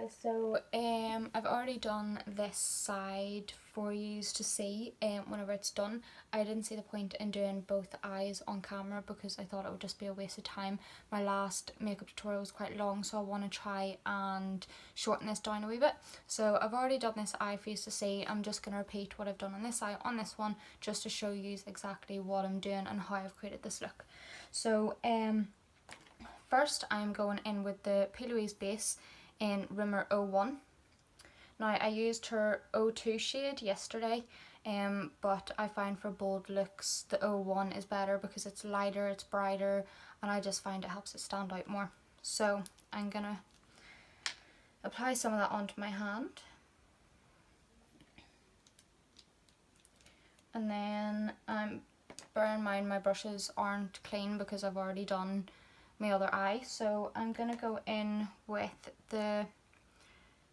guys, so I've already done this side for you to see whenever it's done. I didn't see the point in doing both eyes on camera because I thought it would just be a waste of time. My last makeup tutorial was quite long, so I want to try and shorten this down a wee bit. So I've already done this eye for you to see. I'm just going to repeat what I've done on this eye on this one just to show you exactly what I'm doing and how I've created this look. So first I'm going in with the Plouise base in Rumour 01. Now I used her 02 shade yesterday, but I find for bold looks the 01 is better because it's lighter, it's brighter, and I just find it helps it stand out more. So I'm gonna apply some of that onto my hand. And then bear in mind my brushes aren't clean because I've already done my other eye, so I'm gonna go in with the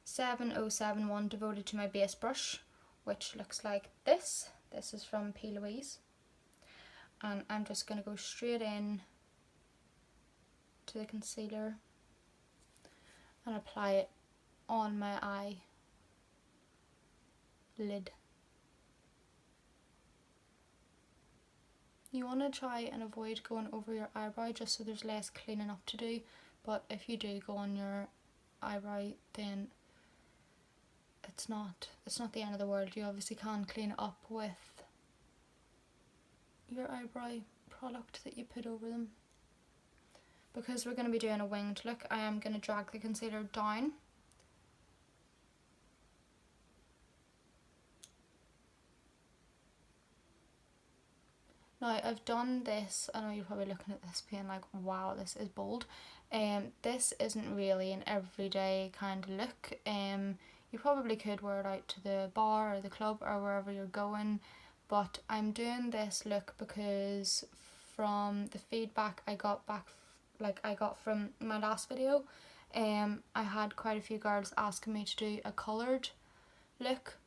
7071 devoted to my base brush, which looks like this. This is from Plouise, and I'm just gonna go straight in to the concealer and apply it on my eye lid. You want to try and avoid going over your eyebrow just so there's less cleaning up to do, but if you do go on your eyebrow then it's not the end of the world. You obviously can clean it up with your eyebrow product that you put over them. Because we're going to be doing a winged look, I am going to drag the concealer down. Now I've done this, I know you're probably looking at this being like, wow, this is bold. This isn't really an everyday kind of look. You probably could wear it out to the bar or the club or wherever you're going, but I'm doing this look because from the feedback I got from my last video, I had quite a few girls asking me to do a coloured look.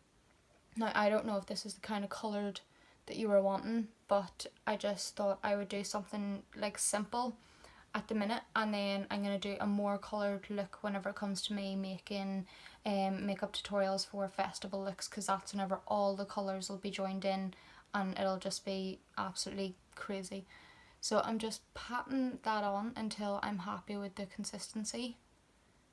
Now I don't know if this is the kind of coloured that you were wanting, but I just thought I would do something like simple at the minute, and then I'm going to do a more coloured look whenever it comes to me making makeup tutorials for festival looks, because that's whenever all the colours will be joined in and it'll just be absolutely crazy. So I'm just patting that on until I'm happy with the consistency.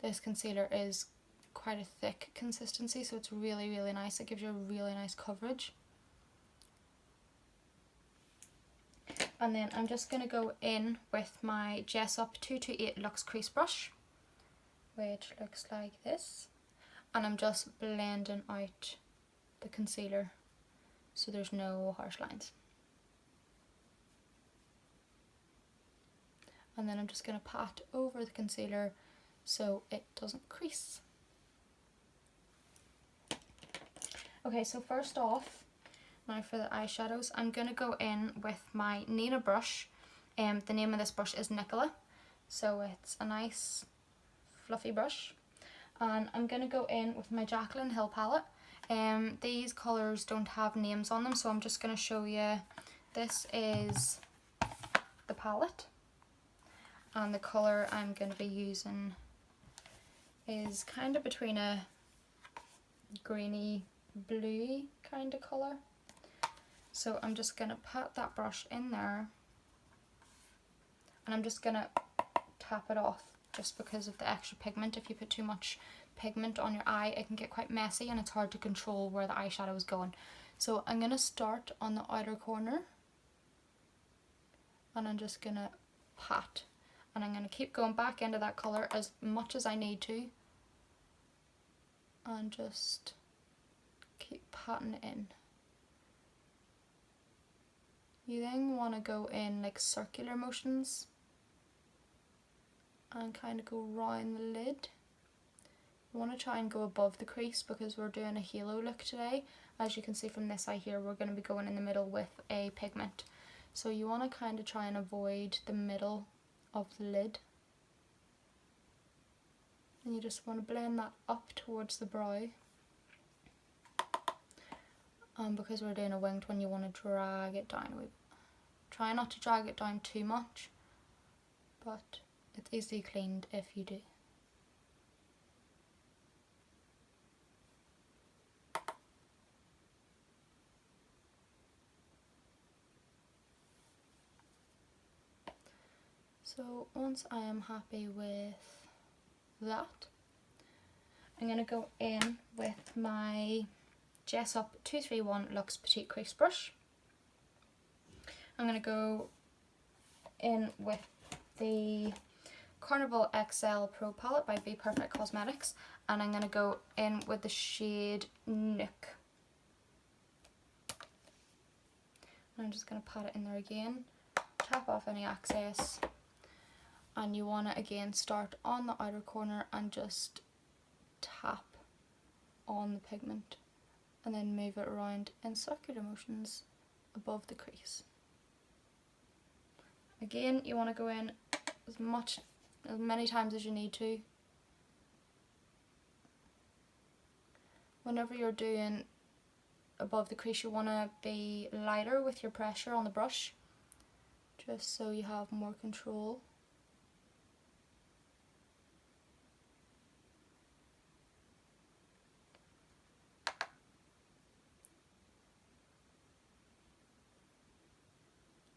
This concealer is quite a thick consistency, so it's really, really nice. It gives you a really nice coverage. And then I'm just going to go in with my Jessup 228 Luxe Crease Brush, which looks like this. And I'm just blending out the concealer so there's no harsh lines. And then I'm just going to pat over the concealer so it doesn't crease. Okay, so first off, now for the eyeshadows, I'm going to go in with my Nina brush. The name of this brush is Nicola, so it's a nice fluffy brush. And I'm going to go in with my Jaclyn Hill palette. These colours don't have names on them, so I'm just going to show you. This is the palette, and the colour I'm going to be using is kind of between a greeny bluey kind of colour. So I'm just going to pat that brush in there, and I'm just going to tap it off just because of the extra pigment. If you put too much pigment on your eye, it can get quite messy and it's hard to control where the eyeshadow is going. So I'm going to start on the outer corner, and I'm just going to pat, and I'm going to keep going back into that colour as much as I need to, and just keep patting it in. You then want to go in like circular motions and kind of go round the lid. You want to try and go above the crease because we're doing a halo look today. As you can see from this eye here, we're going to be going in the middle with a pigment. So you want to kind of try and avoid the middle of the lid. And you just want to blend that up towards the brow. Because we're doing a winged one, you want to drag it down a wee bit. Try not to drag it down too much, but it's easily cleaned if you do. So once I am happy with that, I'm going to go in with my Jess Up 231 Luxe Petite Crease brush. I'm going to go in with the Carnival XL Pro palette by Bperfect Cosmetics, and I'm going to go in with the shade Nuke. And I'm just going to pat it in there again, tap off any excess, and you want to again start on the outer corner and just tap on the pigment and then move it around in circular motions above the crease. Again, you want to go in as many times as you need to. Whenever you're doing above the crease, you want to be lighter with your pressure on the brush, just so you have more control.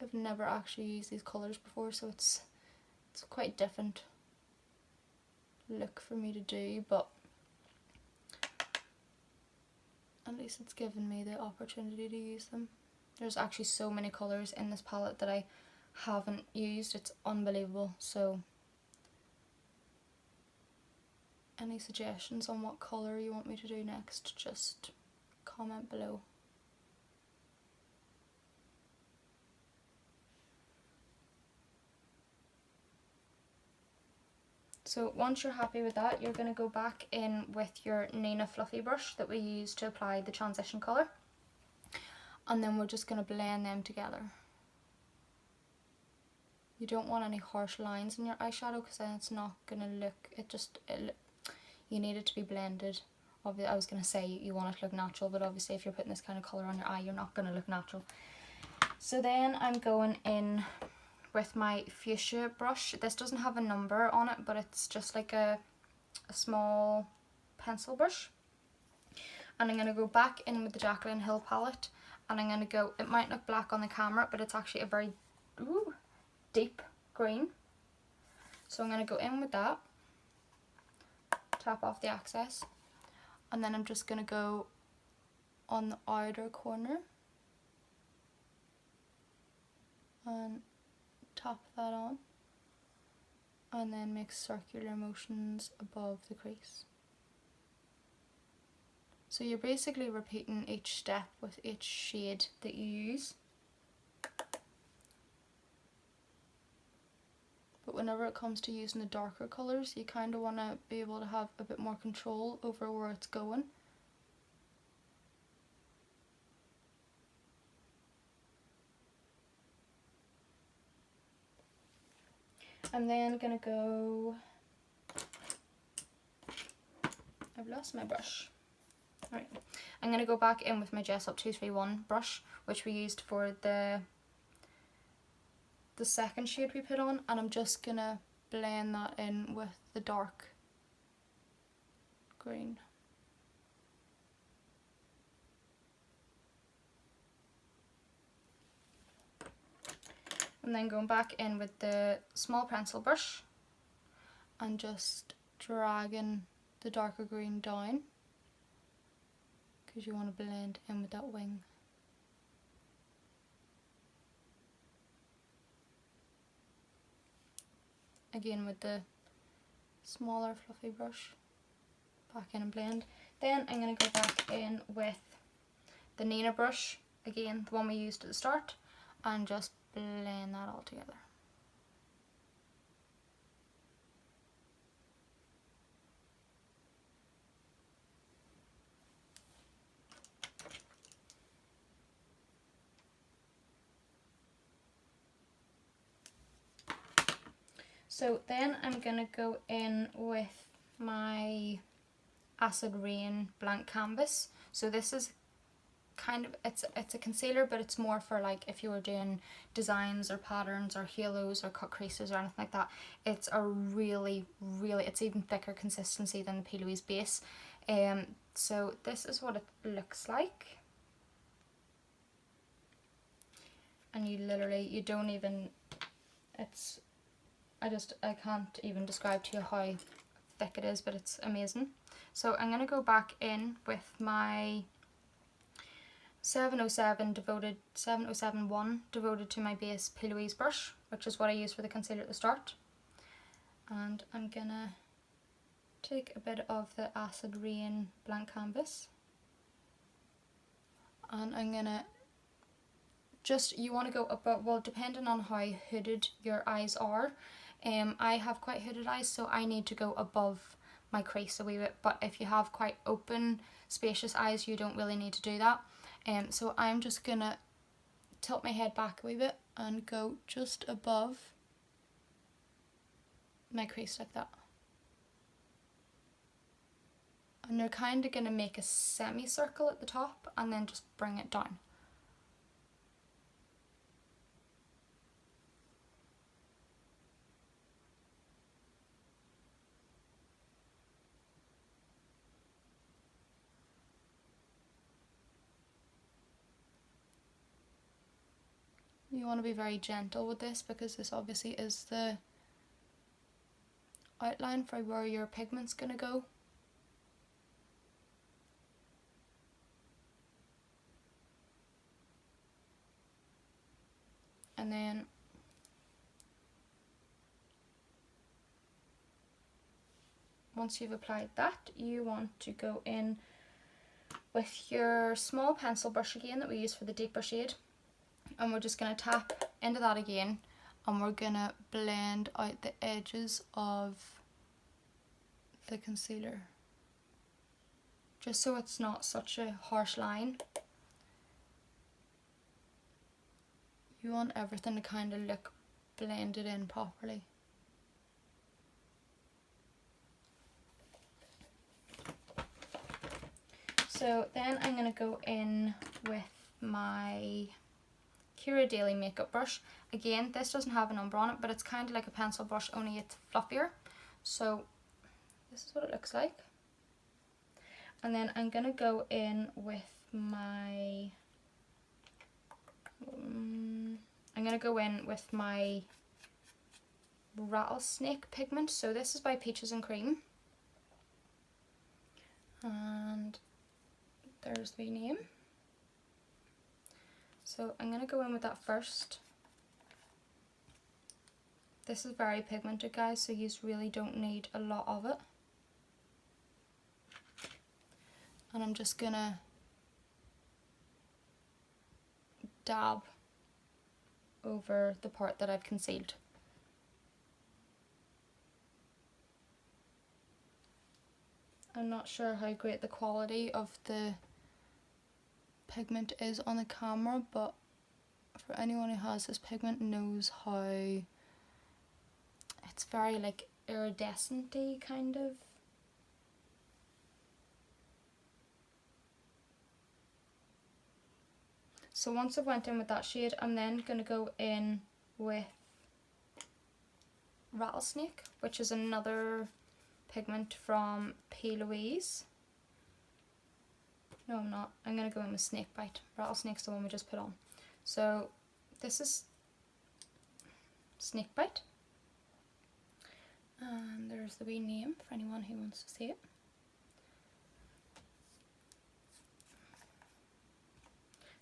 I've never actually used these colours before, so it's quite different look for me to do, but at least it's given me the opportunity to use them. There's actually so many colours in this palette that I haven't used, it's unbelievable. So any suggestions on what colour you want me to do next, just comment below. So once you're happy with that, you're going to go back in with your Nina fluffy brush that we used to apply the transition colour, and then we're just going to blend them together. You don't want any harsh lines in your eyeshadow because then it's not going to look, you need it to be blended. Obviously, I was going to say you want it to look natural, but obviously if you're putting this kind of colour on your eye, you're not going to look natural. So then I'm going in with my fuchsia brush. This doesn't have a number on it, but it's just like a small pencil brush. And I'm going to go back in with the Jaclyn Hill palette, and I'm going to go, it might look black on the camera, but it's actually a very deep green. So I'm going to go in with that, tap off the excess, and then I'm just going to go on the outer corner and tap that on, and then make circular motions above the crease. So you're basically repeating each step with each shade that you use. But whenever it comes to using the darker colours, you kind of want to be able to have a bit more control over where it's going. I'm then going to go, I've lost my brush. Alright, I'm going to go back in with my Jess Up 231 brush, which we used for the second shade we put on, and I'm just going to blend that in with the dark green. And then going back in with the small pencil brush and just dragging the darker green down, because you want to blend in with that wing. Again with the smaller fluffy brush, back in and blend. Then I'm going to go back in with the Nina brush, again the one we used at the start, and just blend that all together. So then I'm going to go in with my Acid Rain blank canvas. So this is kind of, it's a concealer, but it's more for like if you were doing designs or patterns or halos or cut creases or anything like that. It's a really, it's even thicker consistency than the Plouise base. So this is what it looks like. And you literally, you don't even, it's I can't even describe to you how thick it is, but it's amazing. So I'm going to go back in with my 707 devoted to my base Plouise brush, which is what I use for the concealer at the start. And I'm going to take a bit of the Acid Rain blank canvas, and I'm going to just, you want to go above, well, depending on how hooded your eyes are. I have quite hooded eyes, so I need to go above my crease a wee bit, but if you have quite open, spacious eyes, you don't really need to do that. So I'm just going to tilt my head back a wee bit and go just above my crease like that. And you're kind of going to make a semicircle at the top and then just bring it down. You want to be very gentle with this because this obviously is the outline for where your pigment's going to go. And then once you've applied that, you want to go in with your small pencil brush again that we use for the deeper shade, and we're just going to tap into that again, and we're going to blend out the edges of the concealer, just so it's not such a harsh line. You want everything to kind of look blended in properly. So then I'm going to go in with my Kira Daily makeup brush. Again, this doesn't have a number on it, but it's kind of like a pencil brush, only it's fluffier. So this is what it looks like. And then I'm going to go in with my rattlesnake pigment. So this is by Peaches and Cream. And there's the name. So I'm going to go in with that first. This is very pigmented, guys, so you really don't need a lot of it. And I'm just going to dab over the part that I've concealed. I'm not sure how great the quality of the pigment is on the camera, but for anyone who has this pigment knows how it's very like iridescent-y kind of. So once I've went in with that shade, I'm then going to go in with Rattlesnake, which is another pigment from Plouise. No, I'm not. I'm going to go in with Snakebite. Rattlesnake's the one we just put on. So this is Snakebite. And there's the wee name for anyone who wants to see it.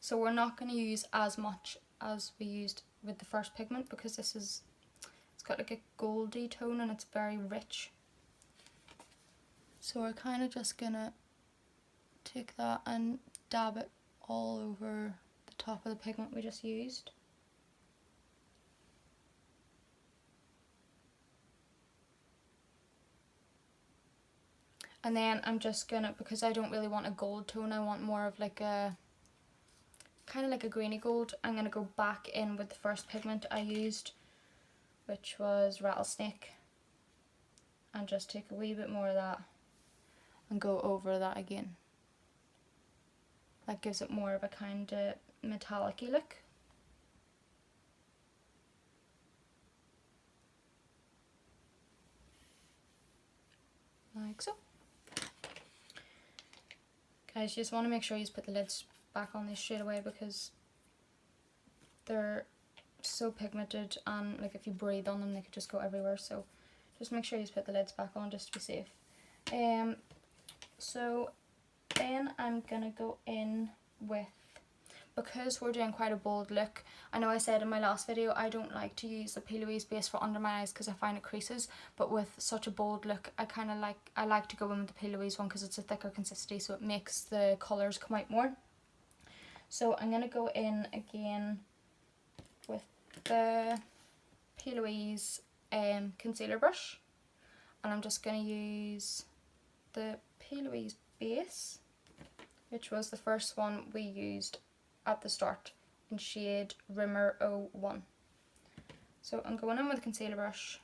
So we're not going to use as much as we used with the first pigment because this is, it's got like a goldy tone and it's very rich. So we're kind of just going to take that and dab it all over the top of the pigment we just used. And then I'm just gonna, because I don't really want a gold tone, I want more of like a, kind of like a greeny gold, I'm gonna go back in with the first pigment I used, which was Rattlesnake, and just take a wee bit more of that and go over that again. That gives it more of a kind of metallic-y look. Like so. Guys, you just want to make sure you put the lids back on these straight away because they're so pigmented, and like if you breathe on them they could just go everywhere, so just make sure you put the lids back on just to be safe. So then I'm gonna go in with, because we're doing quite a bold look, I know I said in my last video I don't like to use the Plouise base for under my eyes because I find it creases, but with such a bold look I like to go in with the Plouise one because it's a thicker consistency, so it makes the colours come out more. So I'm going to go in again with the Plouise concealer brush, and I'm just going to use the Plouise base, which was the first one we used at the start, in shade Rumour 01. So I'm going in with a concealer brush,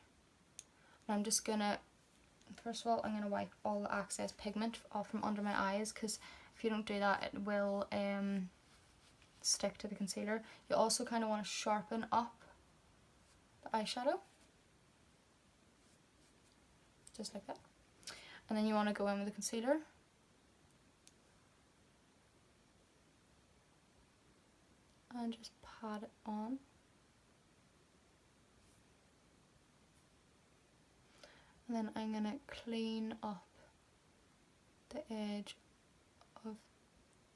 and I'm just gonna, first of all I'm gonna wipe all the excess pigment off from under my eyes, because if you don't do that it will stick to the concealer. You also kind of want to sharpen up the eyeshadow, just like that, and then you want to go in with the concealer. And just pat it on. And then I'm going to clean up the edge of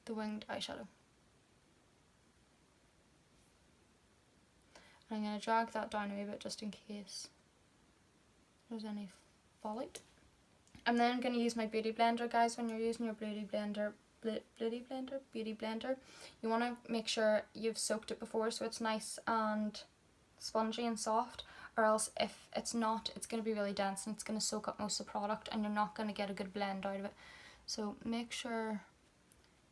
the winged eyeshadow. And I'm going to drag that down a wee bit just in case there's any fallout. I'm then going to use my beauty blender, guys. When you're using your beauty blender, you want to make sure you've soaked it before so it's nice and spongy and soft, or else if it's not, it's going to be really dense and it's going to soak up most of the product and you're not going to get a good blend out of it. So make sure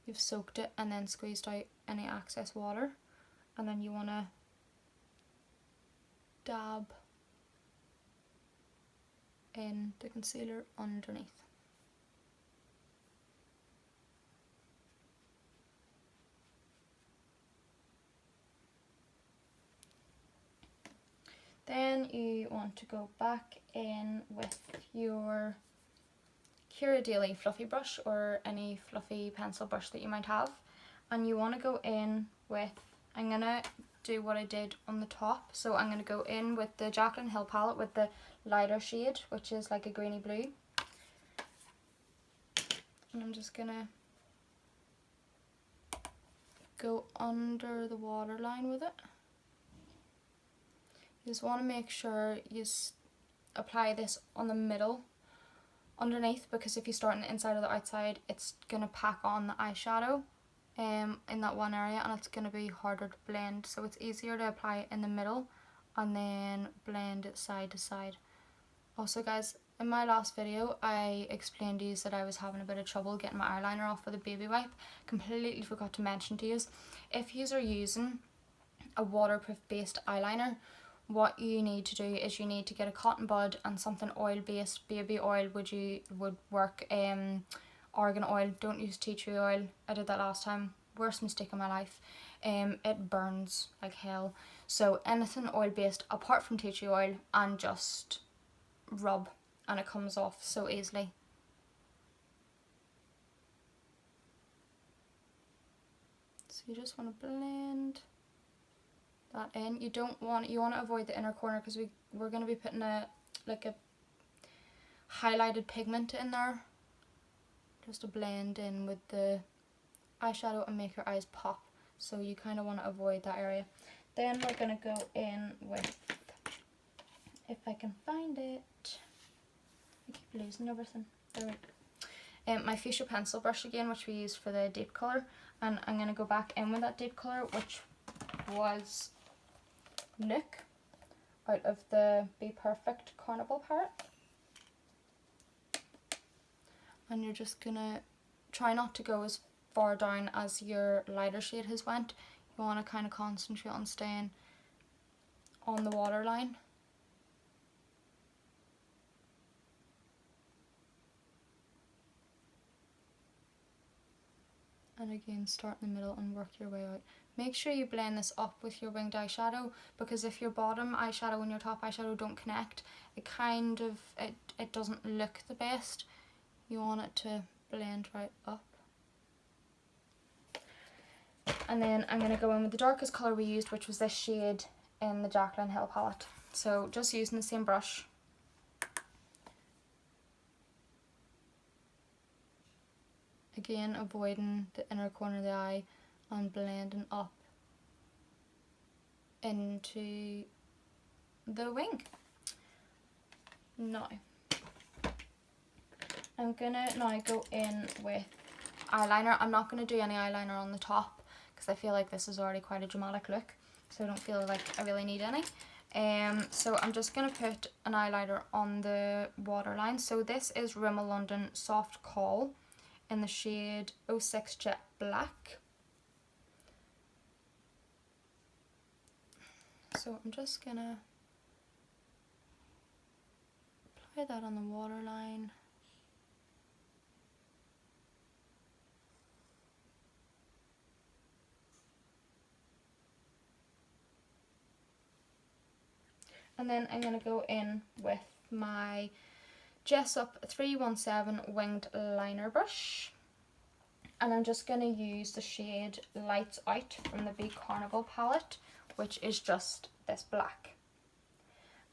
you've soaked it and then squeezed out any excess water, and then you want to dab in the concealer underneath. Then you want to go back in with your Daily fluffy brush or any fluffy pencil brush that you might have, and you want to go in with, I'm going to do what I did on the top, so I'm going to go in with the Jaclyn Hill palette with the lighter shade, which is like a greeny blue, and I'm just going to go under the waterline with it. You just want to make sure you apply this on the middle underneath, because if you start on the inside or the outside it's going to pack on the eyeshadow in that one area, and it's going to be harder to blend, so it's easier to apply it in the middle and then blend it side to side. Also guys, in my last video I explained to you that I was having a bit of trouble getting my eyeliner off with a baby wipe. Completely forgot to mention to you, if you are using a waterproof based eyeliner, what you need to do is you need to get a cotton bud and something oil based. Baby oil would work, argan oil, don't use tea tree oil. I did that last time, worst mistake of my life. It burns like hell, so anything oil based apart from tea tree oil, and just rub and it comes off so easily. So you just want to blend that in. You want to avoid the inner corner, because we're going to be putting a highlighted pigment in there, just to blend in with the eyeshadow and make your eyes pop, so you kind of want to avoid that area. Then we're going to go in with, if I can find it, I keep losing everything, there we go. My fuchsia pencil brush again, which we used for the deep colour, and I'm going to go back in with that deep colour, which was Nuke, out of the Bperfect Carnival palette. And you're just gonna try not to go as far down as your lighter shade has went. You want to kind of concentrate on staying on the waterline. And again, start in the middle and work your way out. Make sure you blend this up with your winged eyeshadow, because if your bottom eyeshadow and your top eyeshadow don't connect, it doesn't look the best. You want it to blend right up. And then I'm going to go in with the darkest colour we used, which was this shade in the Jaclyn Hill palette. So just using the same brush. Again, avoiding the inner corner of the eye and blending up into the wing. Now, I'm gonna now go in with eyeliner. I'm not gonna do any eyeliner on the top because I feel like this is already quite a dramatic look, so I don't feel like I really need any. So I'm just gonna put an eyeliner on the waterline. So this is Rimmel London Soft Khol in the shade 06 Jet Black. So I'm just gonna apply that on the waterline. And then I'm going to go in with my Jessup 317 winged liner brush. And I'm just going to use the shade Lights Out from the big Carnival palette, which is just this black.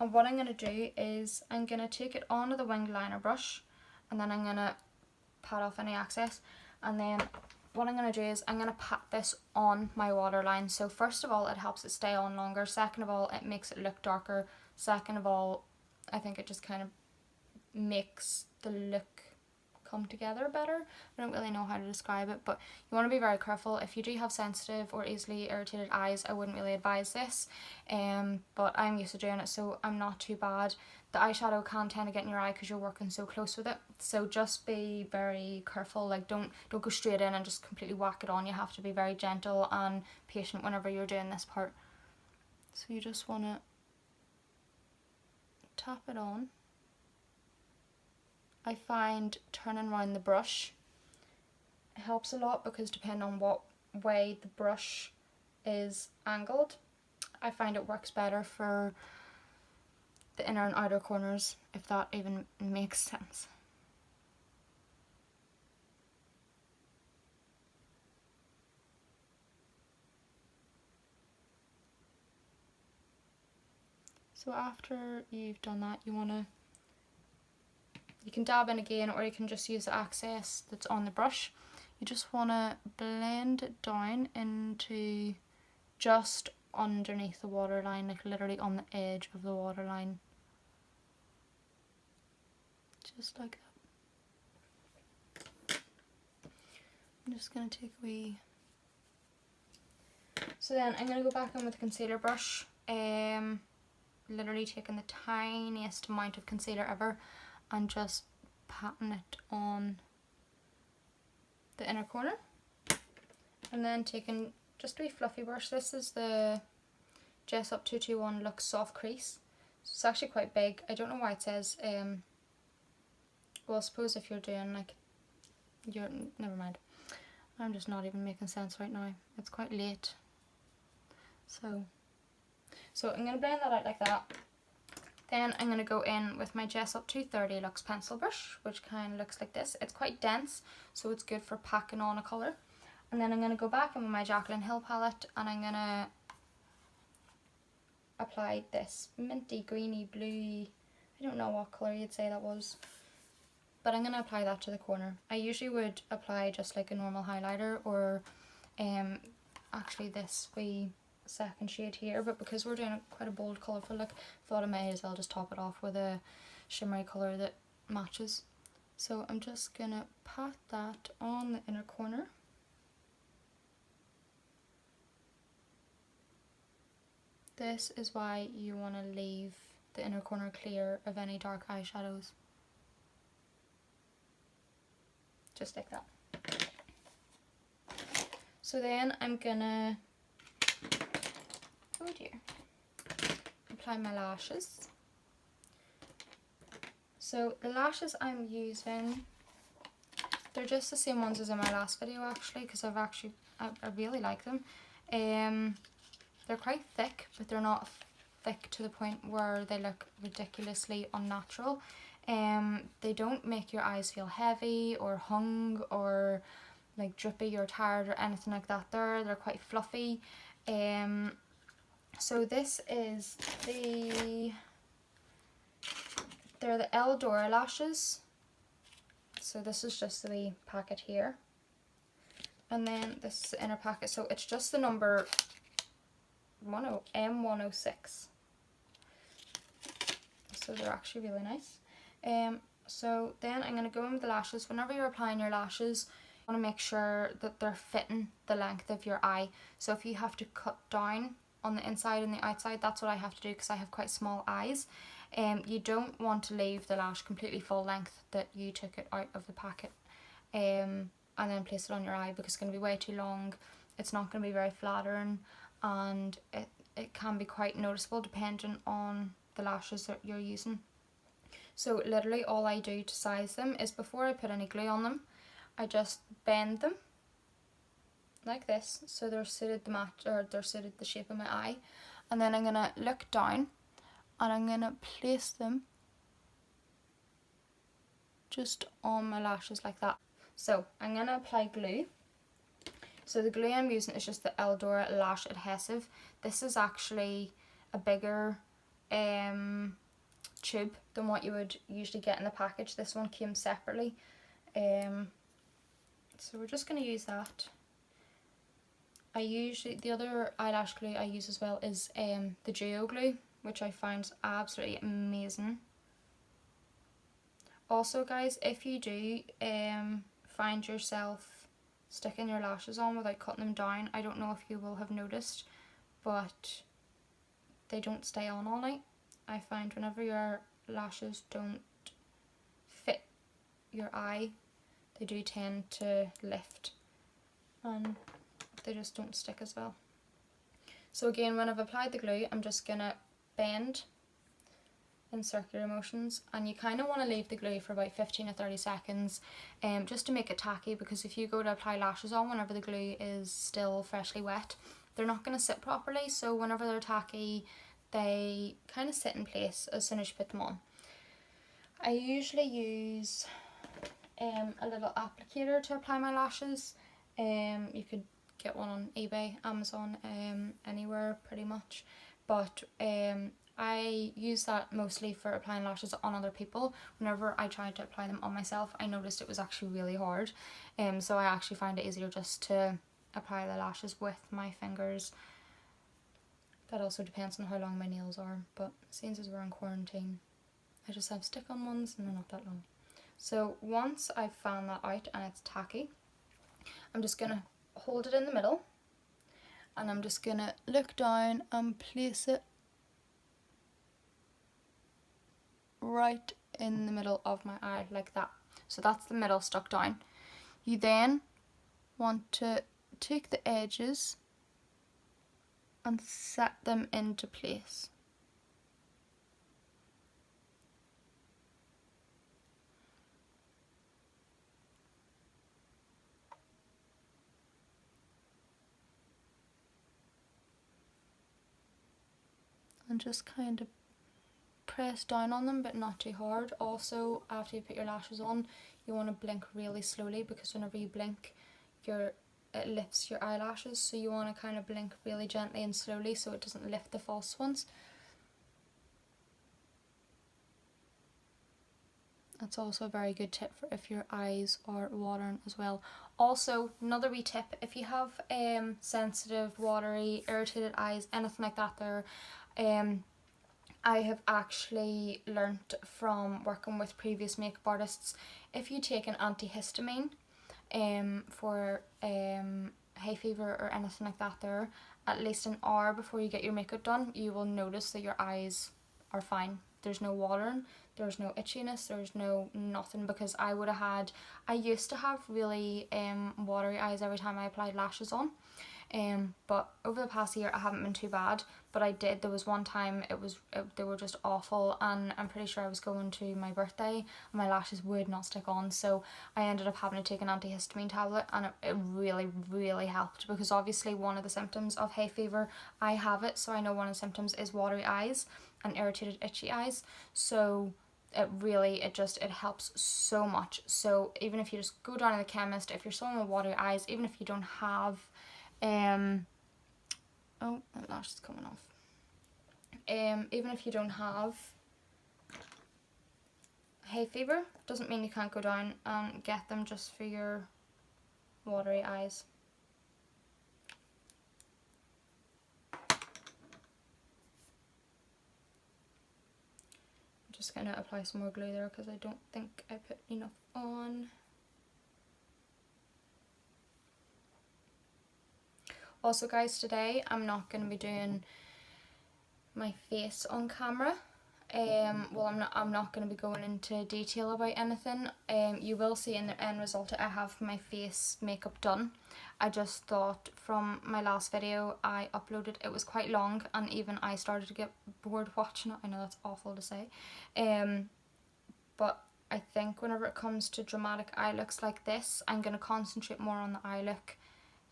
And what I'm going to do is I'm going to take it onto the winged liner brush, and then I'm going to pat off any excess. And then what I'm going to do is I'm going to pat this on my waterline. So first of all, it helps it stay on longer. Second of all, it makes it look darker. Second of all, I think it just kind of makes the look come together better. I don't really know how to describe it, but you want to be very careful. If you do have sensitive or easily irritated eyes, I wouldn't really advise this, but I'm used to doing it, so I'm not too bad. The eyeshadow can tend to get in your eye because you're working so close with it, so just be very careful. Like don't go straight in and just completely whack it on. You have to be very gentle and patient whenever you're doing this part. So you just want to tap it on. I find turning around the brush helps a lot because depending on what way the brush is angled, I find it works better for the inner and outer corners, if that even makes sense. So after you've done that, you can dab in again, or you can just use the excess that's on the brush. You just want to blend it down into just underneath the waterline, like literally on the edge of the waterline. Just like that. I'm just going to take a wee... So then I'm going to go back in with the concealer brush. Literally taking the tiniest amount of concealer ever and just patting it on the inner corner. And then taking just a wee fluffy brush. This is the Jessup 221 Luxe Soft Crease. So it's actually quite big. I don't know why it says, well, I suppose if you're doing like, never mind. I'm just not even making sense right now. It's quite late. So I'm going to blend that out like that. Then I'm going to go in with my Jessup 230 Luxe Pencil Brush, which kind of looks like this. It's quite dense, so it's good for packing on a colour. And then I'm going to go back in with my Jaclyn Hill palette, and I'm going to apply this minty, greeny, bluey, I don't know what colour you'd say that was, but I'm going to apply that to the corner. I usually would apply just like a normal highlighter, or actually this wee second shade here, but because we're doing quite a bold colourful look, I thought I may as well just top it off with a shimmery colour that matches. So I'm just gonna pat that on the inner corner. This is why you want to leave the inner corner clear of any dark eyeshadows. Just like that. So then I'm gonna, oh dear, apply my lashes. So the lashes I'm using, they're just the same ones as in my last video actually, because I really like them. They're quite thick, but they're not thick to the point where they look ridiculously unnatural. They don't make your eyes feel heavy or hung or like drippy or tired or anything like that. They're quite fluffy. So this is they're the Eldora lashes. So this is just the wee packet here. And then this is the inner packet. So it's just the number M106. So they're actually really nice. So then I'm going to go in with the lashes. Whenever you're applying your lashes, you want to make sure that they're fitting the length of your eye. So if you have to cut down on the inside and the outside, that's what I have to do because I have quite small eyes. You don't want to leave the lash completely full length that you took it out of the packet and then place it on your eye, because it's going to be way too long. It's not going to be very flattering, and it can be quite noticeable depending on the lashes that you're using. So literally all I do to size them is, before I put any glue on them, I just bend them like this so they're suited the shape of my eye, and then I'm gonna look down and I'm gonna place them just on my lashes like that. So I'm gonna apply glue. So the glue I'm using is just the Eldora Lash Adhesive. This is actually a bigger tube than what you would usually get in the package. This one came separately. So we're just going to use that. The other eyelash glue I use as well is the Duo glue, which I find absolutely amazing. Also guys, if you do find yourself sticking your lashes on without cutting them down, I don't know if you will have noticed, but they don't stay on all night. I find whenever your lashes don't fit your eye, they do tend to lift and they just don't stick as well. So again, when I've applied the glue, I'm just going to bend in circular motions, and you kind of want to leave the glue for about 15 or 30 seconds just to make it tacky, because if you go to apply lashes on whenever the glue is still freshly wet, they're not going to sit properly. So whenever they're tacky, they kind of sit in place as soon as you put them on. I usually use a little applicator to apply my lashes. You could get one on eBay, Amazon, anywhere pretty much, but I use that mostly for applying lashes on other people. Whenever I tried to apply them on myself, I noticed it was actually really hard, so I actually find it easier just to apply the lashes with my fingers. That also depends on how long my nails are, but since we're in quarantine, I just have stick-on ones and they're not that long. So once I've found that out and it's tacky, I'm just going to hold it in the middle, and I'm just going to look down and place it right in the middle of my eye like that. So that's the middle stuck down. You then want to take the edges and set them into place. And just kind of press down on them, but not too hard. Also, after you put your lashes on, you want to blink really slowly, because whenever you blink, it lifts your eyelashes, so you want to kind of blink really gently and slowly so it doesn't lift the false ones. That's also a very good tip for if your eyes are watering as well. Also, another wee tip, if you have sensitive, watery, irritated eyes, anything like that there, I have actually learnt from working with previous makeup artists, if you take an antihistamine for hay fever or anything like that there, at least an hour before you get your makeup done, you will notice that your eyes are fine. There's no watering, there's no itchiness, there's no nothing, because I used to have really watery eyes every time I applied lashes on. But over the past year I haven't been too bad, but there was one time they were just awful, and I'm pretty sure I was going to my birthday and my lashes would not stick on, so I ended up having to take an antihistamine tablet, and it really, really helped, because obviously one of the symptoms of hay fever, I have it, so I know one of the symptoms is watery eyes and irritated itchy eyes, so it helps so much. So even if you just go down to the chemist, if you're someone with watery eyes, even if you don't have oh, that lash is coming off. even if you don't have hay fever, doesn't mean you can't go down and get them just for your watery eyes. I'm just going to apply some more glue there because I don't think I put enough on. Also guys, today I'm not going to be doing my face on camera. Well, I'm not going to be going into detail about anything. You will see in the end result I have my face makeup done. I just thought from my last video I uploaded, it was quite long and even I started to get bored watching it. I know that's awful to say. But I think whenever it comes to dramatic eye looks like this, I'm going to concentrate more on the eye look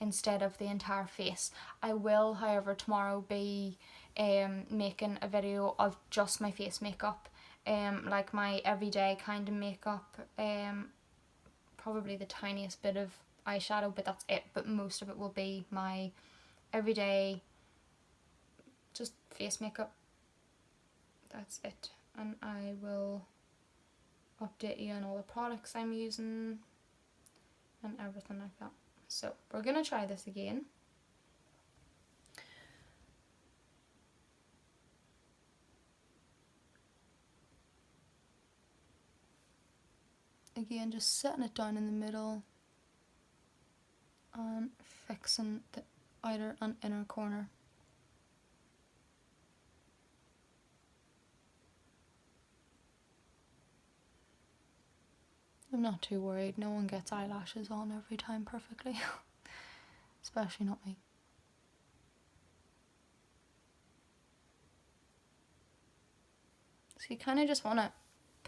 instead of the entire face. I will, however, tomorrow be making a video of just my face makeup, like my everyday kind of makeup, probably the tiniest bit of eyeshadow, but that's it. But most of it will be my everyday just face makeup. That's it, and I will update you on all the products I'm using and everything like that. So we're going to try this again. Again, just setting it down in the middle and fixing the outer and inner corner. I'm not too worried, no one gets eyelashes on every time perfectly, especially not me. So you kind of just want to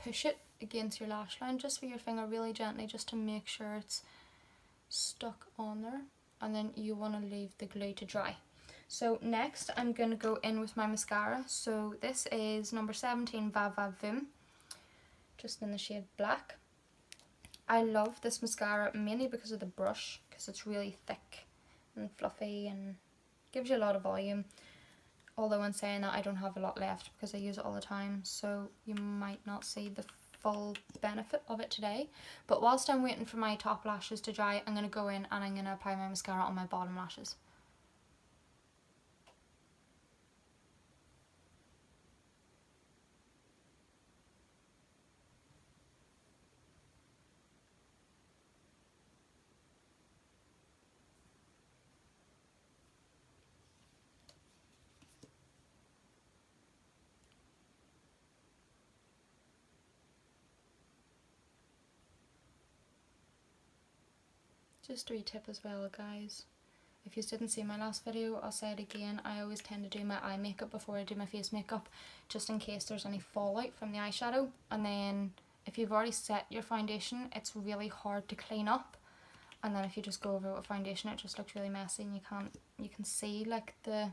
push it against your lash line just with your finger really gently, just to make sure it's stuck on there, and then you want to leave the glue to dry. So next I'm going to go in with my mascara. So this is number 17 Voom, just in the shade black. I love this mascara mainly because of the brush, because it's really thick and fluffy and gives you a lot of volume. Although in saying that, I don't have a lot left because I use it all the time, so you might not see the full benefit of it today. But whilst I'm waiting for my top lashes to dry, I'm going to go in and I'm going to apply my mascara on my bottom lashes. Just a wee tip as well, guys. If you didn't see my last video, I'll say it again. I always tend to do my eye makeup before I do my face makeup, just in case there's any fallout from the eyeshadow. And then if you've already set your foundation, it's really hard to clean up. And then if you just go over it with foundation, it just looks really messy and you can see like the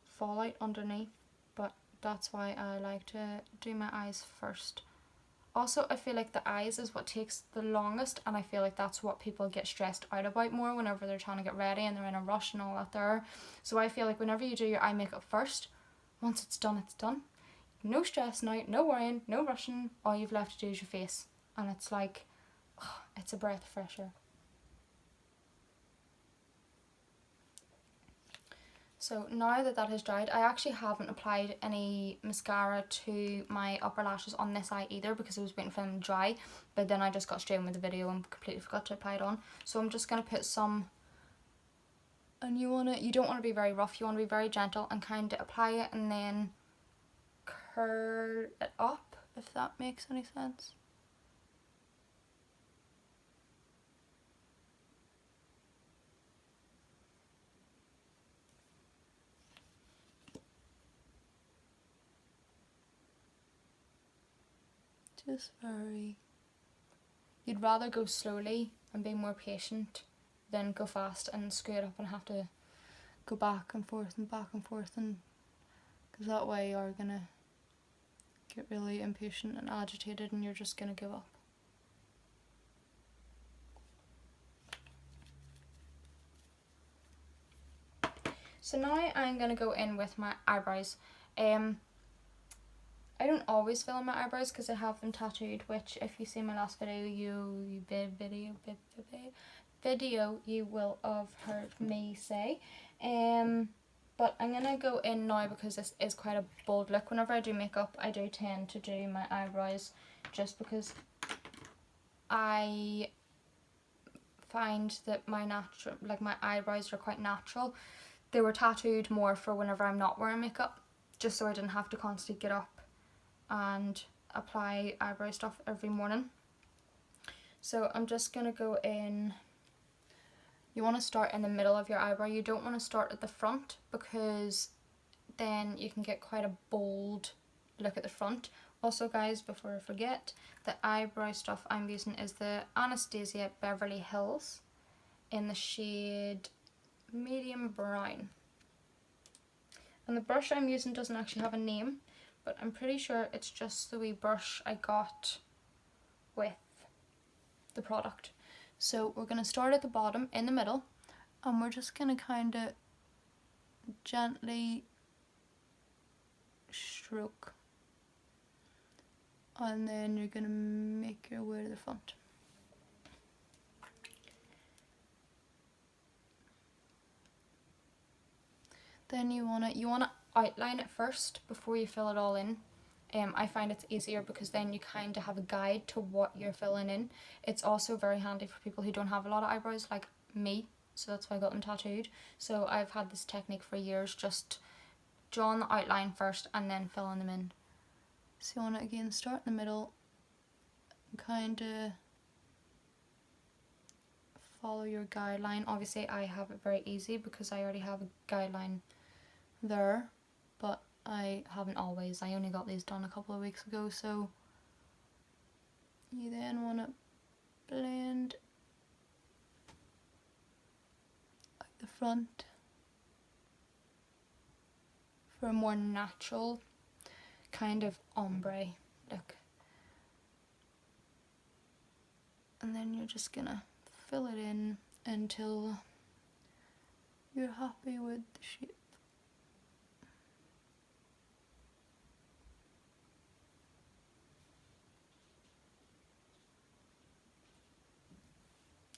fallout underneath. But that's why I like to do my eyes first. Also, I feel like the eyes is what takes the longest, and I feel like that's what people get stressed out about more whenever they're trying to get ready and they're in a rush and all that there. So I feel like whenever you do your eye makeup first, once it's done, it's done. No stressing out, no worrying, no rushing. All you've left to do is your face, and it's like, oh, it's a breath of fresh air. So now that that has dried, I actually haven't applied any mascara to my upper lashes on this eye either because I was waiting for them to dry, but then I just got straight in with the video and completely forgot to apply it on. So I'm just going to put some, and you don't want to be very rough, you want to be very gentle and kind of apply it and then curl it up, if that makes any sense. Just very... You'd rather go slowly and be more patient than go fast and screw it up and have to go back and forth, and because that way you're gonna get really impatient and agitated and you're just gonna give up. So now I'm gonna go in with my eyebrows. I don't always fill in my eyebrows because I have them tattooed, which if you see my last video you will have heard me say. But I'm gonna go in now because this is quite a bold look. Whenever I do makeup, I do tend to do my eyebrows just because I find that my eyebrows are quite natural. They were tattooed more for whenever I'm not wearing makeup, just so I didn't have to constantly get up and apply eyebrow stuff every morning. So I'm just gonna go in. You want to start in the middle of your eyebrow. You don't want to start at the front because then you can get quite a bold look at the front. Also guys, before I forget, the eyebrow stuff I'm using is the Anastasia Beverly Hills in the shade medium brown. And the brush I'm using doesn't actually have a name, but I'm pretty sure it's just the wee brush I got with the product. So we're going to start at the bottom in the middle, and we're just going to kind of gently stroke, and then you're going to make your way to the front. Then you want to outline it first before you fill it all in. I find it's easier because then you kind of have a guide to what you're filling in. It's also very handy for people who don't have a lot of eyebrows like me, so that's why I got them tattooed. So I've had this technique for years, just drawing the outline first and then filling them in. So you want to again start in the middle and kind of follow your guideline. Obviously I have it very easy because I already have a guideline there, but I haven't always. I only got these done a couple of weeks ago. So you then want to blend out the front for a more natural kind of ombre look, and then you're just gonna fill it in until you're happy with the shape.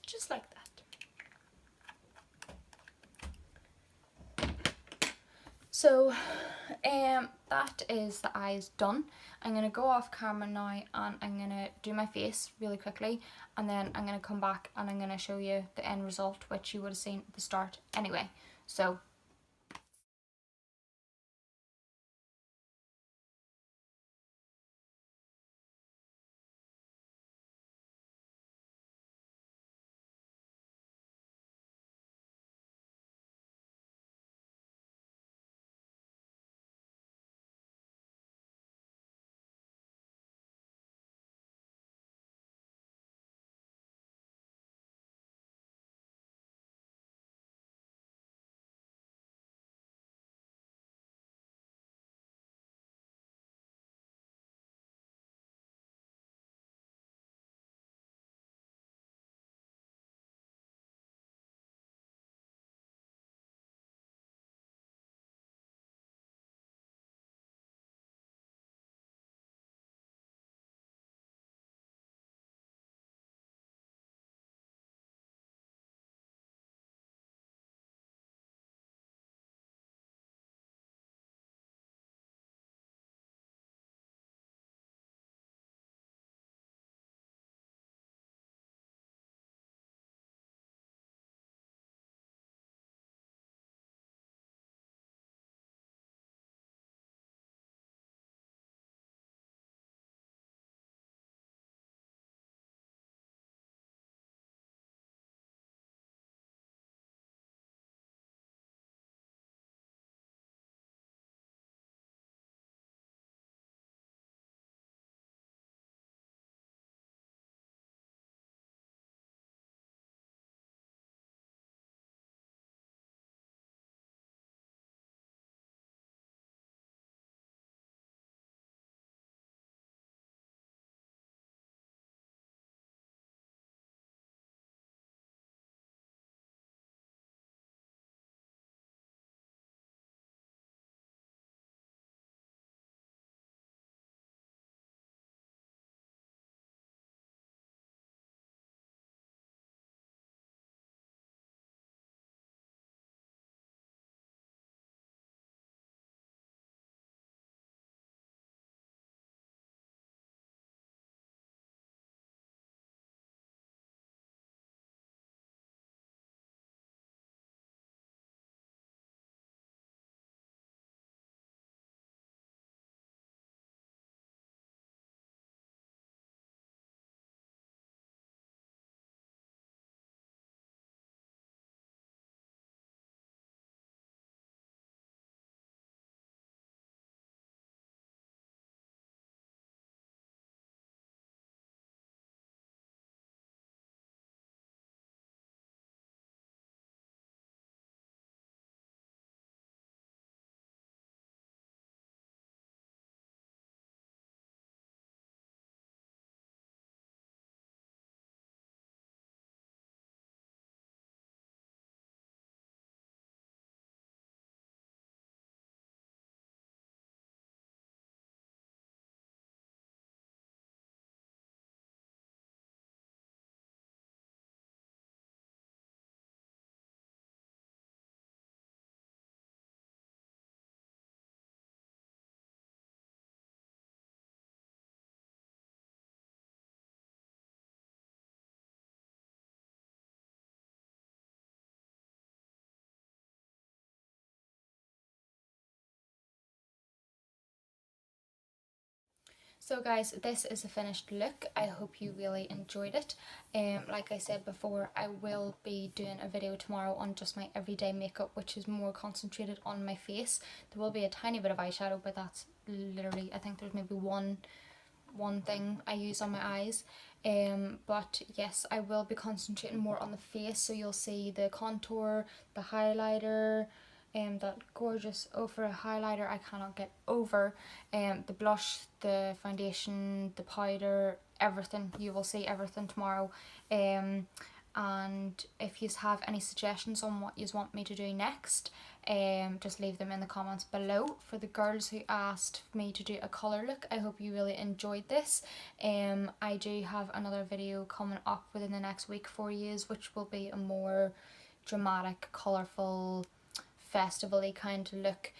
Just like that. So that is the eyes done. I'm going to go off camera now and I'm going to do my face really quickly, and then I'm going to come back and I'm going to show you the end result, which you would have seen at the start anyway. So So guys, this is a finished look. I hope you really enjoyed it. Like I said before, I will be doing a video tomorrow on just my everyday makeup, which is more concentrated on my face. There will be a tiny bit of eyeshadow, but that's literally, I think there's maybe one thing I use on my eyes. But yes, I will be concentrating more on the face, so you'll see the contour, the highlighter, that gorgeous for a highlighter I cannot get over, the blush, the foundation, the powder, everything. You will see everything tomorrow. And if you have any suggestions on what you want me to do next, just leave them in the comments below. For the girls who asked me to do a colour look, I hope you really enjoyed this. I do have another video coming up within the next week for you, which will be a more dramatic, colourful, festival-y kind of look.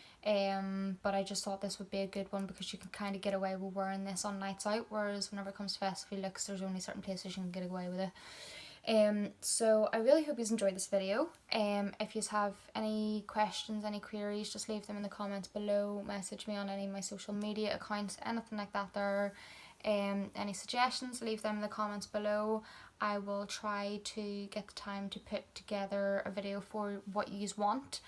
But I just thought this would be a good one because you can kind of get away with wearing this on nights out, whereas whenever it comes to festival looks, there's only certain places you can get away with it. So I really hope you enjoyed this video. If you have any questions, any queries, just leave them in the comments below. Message me on any of my social media accounts, anything like that there. Any suggestions, leave them in the comments below. I will try to get the time to put together a video for what you want.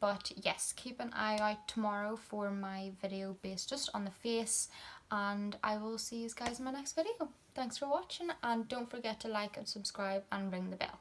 But yes, keep an eye out tomorrow for my video based just on the face, and I will see you guys in my next video. Thanks for watching, and don't forget to like and subscribe and ring the bell.